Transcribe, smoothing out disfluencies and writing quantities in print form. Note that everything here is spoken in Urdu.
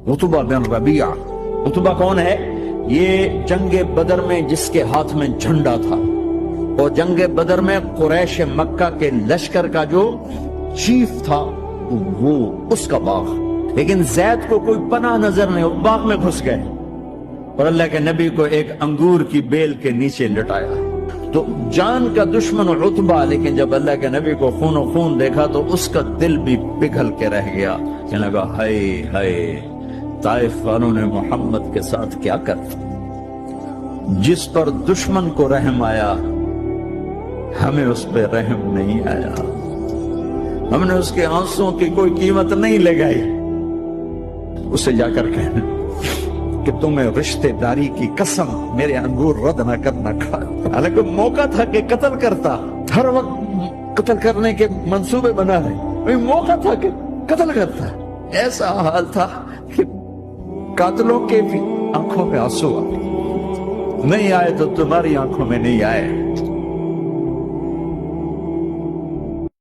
عتبہ بن ربیعہ. عتبہ کون ہے؟ یہ جنگ بدر میں جس کے ہاتھ میں جھنڈا تھا، اور جنگ بدر میں قریش مکہ کے لشکر کا جو چیف تھا وہ اس کا باغ. لیکن زید کو کوئی پناہ نظر نہیں، وہ باغ میں گھس گئے اور اللہ کے نبی کو ایک انگور کی بیل کے نیچے لٹایا. تو جان کا دشمن عتبہ، لیکن جب اللہ کے نبی کو خون و خون دیکھا تو اس کا دل بھی پگھل کے رہ گیا. کہنے لگا ہائے ہائے، طائف والوں نے محمد کے ساتھ کیا کر. جس پر دشمن کو رحم آیا ہمیں اس پہ رحم نہیں آیا. ہم نے اس کے آنسوں کی کوئی قیمت نہیں لگائی. اسے جا کر کہنا کہ تمہیں رشتے داری کی قسم میرے انگور رد نہ کرنا کھا. حالانکہ موقع تھا کہ قتل کرتا، ہر وقت قتل کرنے کے منصوبے بنا رہے، موقع تھا کہ قتل کرتا. ایسا حال تھا کہ قاتلوں کے بھی آنکھوں میں آنسو آئے. نہیں آئے تو تمہاری آنکھوں میں نہیں آئے.